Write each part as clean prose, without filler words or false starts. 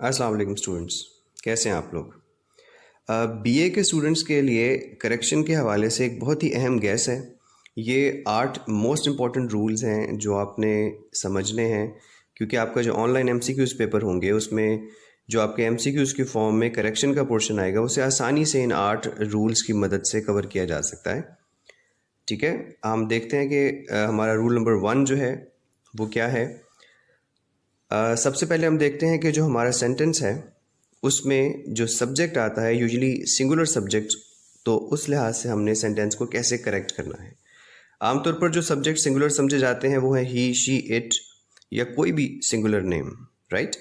अस्सलाम वालेकुम स्टूडेंट्स, कैसे हैं आप लोग। बीए के स्टूडेंट्स के लिए करेक्शन के हवाले से एक बहुत ही अहम गैस है। ये 8 मोस्ट इम्पॉर्टेंट रूल्स हैं जो आपने समझने हैं, क्योंकि आपका जो ऑनलाइन एमसीक्यूज़ पेपर होंगे उसमें जो आपके एमसीक्यूज़ की फॉर्म में करेक्शन का पोर्शन आएगा उसे आसानी से इन 8 रूल्स की मदद से कवर किया जा सकता है। ठीक है, हम देखते हैं कि हमारा रूल नंबर 1 जो है वो क्या है। सबसे पहले हम देखते हैं कि जो हमारा सेंटेंस है उसमें जो सब्जेक्ट आता है यूजुअली सिंगुलर सब्जेक्ट, तो उस लिहाज से हमने सेंटेंस को कैसे करेक्ट करना है। आमतौर पर जो सब्जेक्ट सिंगुलर समझे जाते हैं वो है ही, शी, इट या कोई भी सिंगुलर नेम, राइट।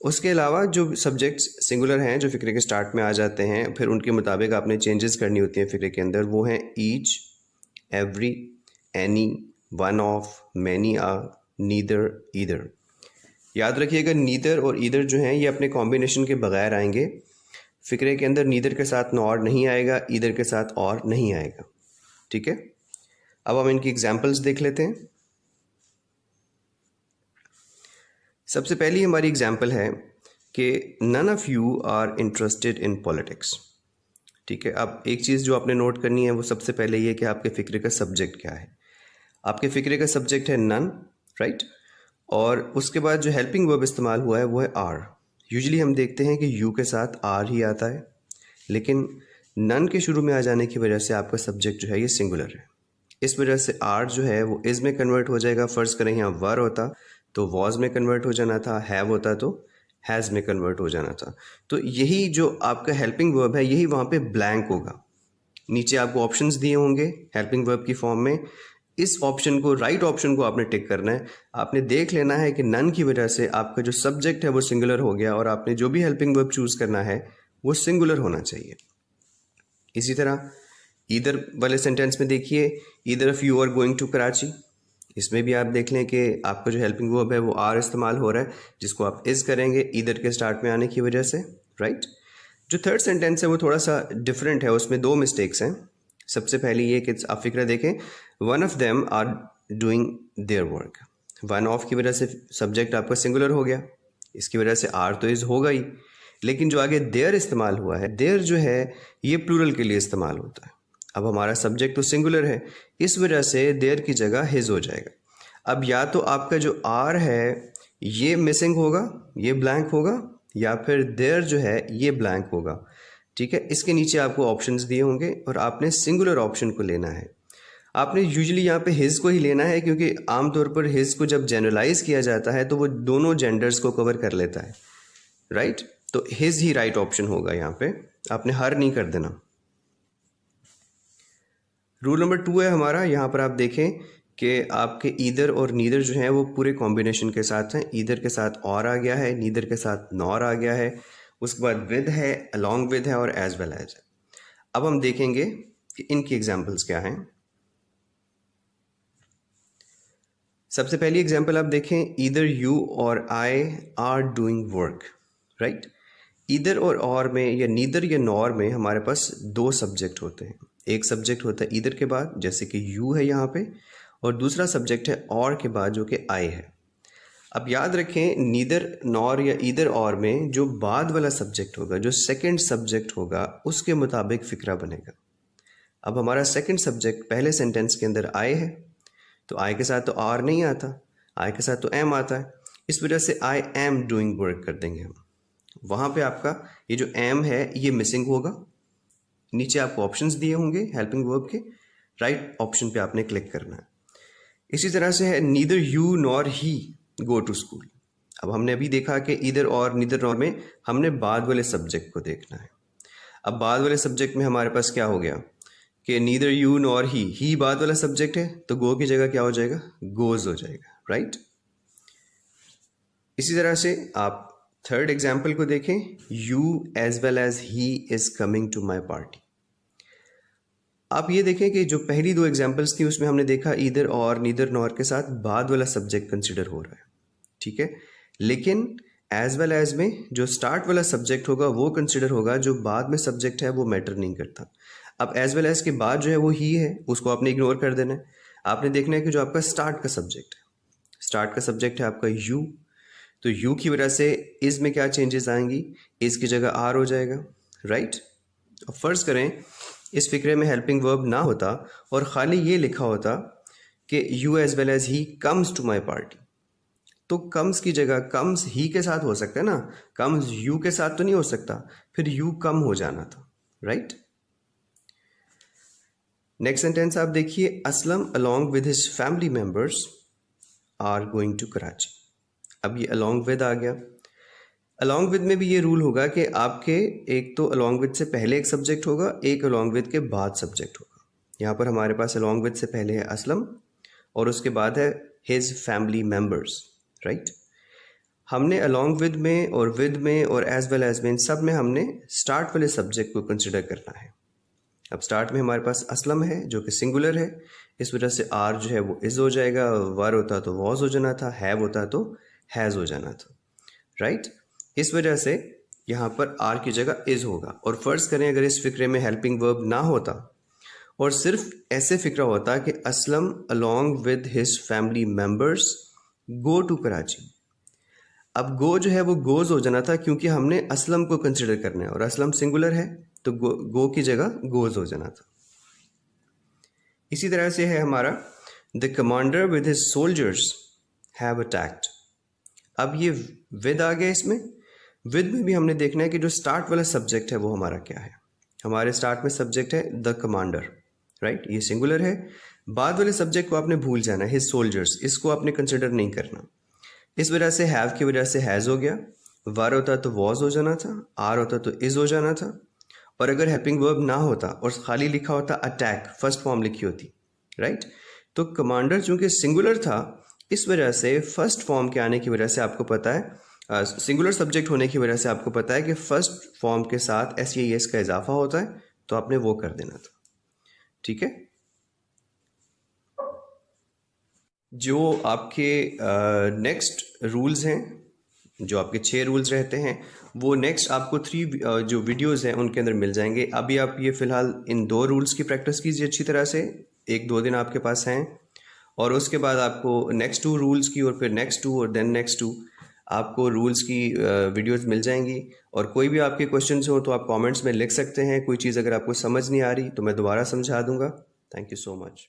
उसके अलावा जो सब्जेक्ट्स सिंगुलर हैं जो फिक्रे के स्टार्ट में आ जाते हैं, फिर उनके मुताबिक आपने चेंजेस करनी होती हैं फिक्रे के अंदर, वो हैं each, every, any, one of, many, a, neither, either. याद रखिएगा नीदर और ईदर जो हैं ये अपने कॉम्बिनेशन के बगैर आएंगे। फिक्रे के अंदर नीदर के साथ नॉर नहीं आएगा, ईदर के साथ और नहीं आएगा। ठीक है, अब हम इनकी एग्जांपल्स देख लेते हैं। सबसे पहली हमारी एग्जांपल है कि none of you are interested in politics. ठीक है, अब एक चीज़ जो आपने नोट करनी है वो सबसे पहले ये कि आपके फिक्रे का सब्जेक्ट क्या है। आपके फिक्रे का सब्जेक्ट है नन, राइट, और उसके बाद जो हेल्पिंग वर्ब इस्तेमाल हुआ है वो है आर। यूजुअली हम देखते हैं कि यू के साथ आर ही आता है, लेकिन नन के शुरू में आ जाने की वजह से आपका सब्जेक्ट जो है ये सिंगुलर है। इस वजह से आर जो है वो इज़ में कन्वर्ट हो जाएगा। फ़र्ज़ करें यहाँ वर होता तो वॉज में कन्वर्ट हो जाना था, हैव होता तो हैज़ में कन्वर्ट हो जाना था। तो यही जो आपका हेल्पिंग वर्ब है यही वहाँ पे ब्लैंक होगा। नीचे आपको ऑप्शंस दिए होंगे हेल्पिंग वर्ब की फॉर्म में, इस ऑप्शन को, राइट ऑप्शन को आपने टिक करना है। आपने देख लेना है कि नन की वजह से आपका जो सब्जेक्ट है वो सिंगुलर हो गया और आपने जो भी हेल्पिंग वर्ब चूज़ करना है वो सिंगुलर होना चाहिए। इसी तरह ईदर वाले सेंटेंस में देखिए, either of you are going to Karachi. इसमें भी आप देख लें कि आपका जो हेल्पिंग वर्ब है वो आर इस्तेमाल हो रहा है, जिसको आप इज़ करेंगे ईदर के स्टार्ट में आने की वजह से, राइट। जो थर्ड सेंटेंस है वो थोड़ा सा डिफरेंट है, उसमें 2 मिस्टेक्स हैं। सबसे पहले ये कि आप फिक्र देखें, one of them are doing their work. One of की वजह से सब्जेक्ट आपका सिंगुलर हो गया, इसकी वजह से आर तो इज़ होगा ही, लेकिन जो आगे देयर इस्तेमाल हुआ है, देयर जो है ये प्लूरल के लिए इस्तेमाल होता है। अब हमारा सब्जेक्ट तो सिंगुलर है, इस वजह से देयर की जगह हिज हो जाएगा। अब या तो आपका जो आर है ये मिसिंग होगा, ये ब्लैंक होगा, या फिर देयर जो है ये ब्लैंक होगा। ठीक है, इसके नीचे आपको ऑप्शंस दिए होंगे और आपने सिंगुलर ऑप्शन को लेना है। आपने यूजुअली यहाँ पे हिज को ही लेना है, क्योंकि आमतौर पर हिज को जब जनरलाइज किया जाता है तो वो दोनों जेंडर्स को कवर कर लेता है, राइट। तो हिज ही राइट ऑप्शन होगा यहाँ पे, आपने हर नहीं कर देना। रूल नंबर 2 है हमारा, यहाँ पर आप देखें कि आपके ईदर और नीदर जो हैं वो पूरे कॉम्बिनेशन के साथ हैं। ईदर के साथ और आ गया है, नीदर के साथ नॉर आ गया है, उसके बाद विद है, अलॉन्ग विद है और एज वेल एज है। अब हम देखेंगे कि इनकी एग्जांपल्स क्या हैं। सबसे पहली एग्जांपल आप देखें, ईदर यू और I R doing work, right. Either और में या नीदर या नॉर में हमारे पास 2 सब्जेक्ट होते हैं। एक सब्जेक्ट होता है ईदर के बाद, जैसे कि यू है यहाँ पे, और दूसरा सब्जेक्ट है और के बाद, जो कि आई है। अब याद रखें, नीदर, नॉर या ईदर और में जो बाद वाला सब्जेक्ट होगा, जो सेकंड सब्जेक्ट होगा, उसके मुताबिक फिक्रा बनेगा। अब हमारा सेकंड सब्जेक्ट पहले सेंटेंस के अंदर आई है, तो आई के साथ तो आर नहीं आता, आई के साथ तो एम आता है, इस वजह से आई एम डूइंग वर्क कर देंगे हम। वहाँ पे आपका ये जो एम है ये मिसिंग होगा। नीचे आपको ऑप्शंस दिए होंगे हेल्पिंग वर्ब के, राइट ऑप्शन पे आपने क्लिक करना है। इसी तरह से है neither you nor he go to school. अब हमने अभी देखा कि ईदर और नीदर नॉर में हमने बाद वाले सब्जेक्ट को देखना है। अब बाद वाले सब्जेक्ट में हमारे पास क्या हो गया कि नीदर यू नॉर ही बाद वाला सब्जेक्ट है, तो गो की जगह क्या हो जाएगा, गोज हो जाएगा, राइट। इसी तरह से आप थर्ड एग्जाम्पल को देखें, you as well as he is coming to my party. आप ये देखें कि जो पहली 2 एग्जाम्पल्स थी उसमें हमने देखा ईदर और नीदर नॉर के साथ बाद वाला सब्जेक्ट कंसिडर हो रहा है, ठीक है। लेकिन एज वेल एज में जो स्टार्ट वाला सब्जेक्ट होगा वो कंसिडर होगा, जो बाद में सब्जेक्ट है वो मैटर नहीं करता। अब एज वेल एज के बाद जो है वो ही है, उसको आपने इग्नोर कर देना है। आपने देखना है कि जो आपका स्टार्ट का सब्जेक्ट है, स्टार्ट का सब्जेक्ट है आपका यू, तो यू की वजह से इज़ में क्या चेंजेस आएंगी, इज़ की जगह आर हो जाएगा, राइट। अब फ़र्ज़ करें इस फिक्रे में हेल्पिंग वर्ब ना होता और ख़ाली ये लिखा होता कि you as well as he comes to my party, तो कम्स की जगह कम्स ही के साथ हो सकता है ना, कम्स यू के साथ तो नहीं हो सकता, फिर यू कम हो जाना था, राइट। नेक्स्ट सेंटेंस आप देखिए, Aslam along with his family members are going to Karachi. अब ये अलॉन्ग विद आ गया। अलॉन्ग विद में भी ये रूल होगा कि आपके एक तो अलॉन्ग विद से पहले एक सब्जेक्ट होगा, एक अलॉन्ग विद के बाद सब्जेक्ट होगा। यहाँ पर हमारे पास अलॉन्ग विद से पहले है असलम और उसके बाद है हिज फैमिली मेम्बर्स, राइट। हमने अलॉन्ग विद में और विद में और एज वेल एज में, इन सब में हमने स्टार्ट वाले सब्जेक्ट को कंसिडर करना है। अब स्टार्ट में हमारे पास असलम है जो कि सिंगुलर है, इस वजह से आर जो है वो इज़ हो जाएगा, वर होता तो वॉज हो जाना था, हैव होता तो हैज़ हो जाना था, राइट। इस वजह से यहाँ पर आर की जगह इज़ होगा। और फ़र्ज़ करें अगर इस फिक्रे में हेल्पिंग वर्ब ना होता और सिर्फ ऐसे फिक्रा होता कि Aslam along with his family members go to Karachi. अब गो जो है वो गोज़ हो जाना था क्योंकि हमने असलम को कंसिडर करना है और असलम सिंगुलर है, तो गो की जगह गोज़ हो जाना था। इसी तरह से है हमारा the commander with his soldiers have attacked. अब ये विद आ गया, इसमें विद में भी हमने देखना है कि जो स्टार्ट वाला सब्जेक्ट है वो हमारा क्या है। हमारे स्टार्ट में सब्जेक्ट है द कमांडर, राइट, ये सिंगुलर है। बाद वाले सब्जेक्ट को आपने भूल जाना है, हिज सोल्जर्स, इसको आपने कंसिडर नहीं करना। इस वजह से हैव की वजह से हैज़ हो गया, वर होता तो वॉज हो जाना था, आर होता तो इज़ हो जाना था। और अगर हेल्पिंग वर्ब ना होता और खाली लिखा होता अटैक, फर्स्ट फॉर्म लिखी होती, राइट, तो कमांडर चूंकि सिंगुलर था इस वजह से फर्स्ट फॉर्म के आने की वजह से आपको पता है, सिंगुलर सब्जेक्ट होने की वजह से आपको पता है कि फर्स्ट फॉर्म के साथ एस या एस का इजाफा होता है, तो आपने वो कर देना था, ठीक है। जो आपके नेक्स्ट रूल्स हैं, जो आपके 6 रूल्स रहते हैं, वो नेक्स्ट आपको 3 जो वीडियोस हैं उनके अंदर मिल जाएंगे। अभी आप ये फ़िलहाल इन 2 रूल्स की प्रैक्टिस कीजिए अच्छी तरह से, 1-2 दिन आपके पास हैं, और उसके बाद आपको नेक्स्ट 2 रूल्स की और फिर नेक्स्ट 2 और देन नेक्स्ट 2 आपको रूल्स की वीडियोस मिल जाएंगी। और कोई भी आपके क्वेश्चंस हो तो आप कमेंट्स में लिख सकते हैं। कोई चीज़ अगर आपको समझ नहीं आ रही तो मैं दोबारा समझा दूंगा। Thank you so much.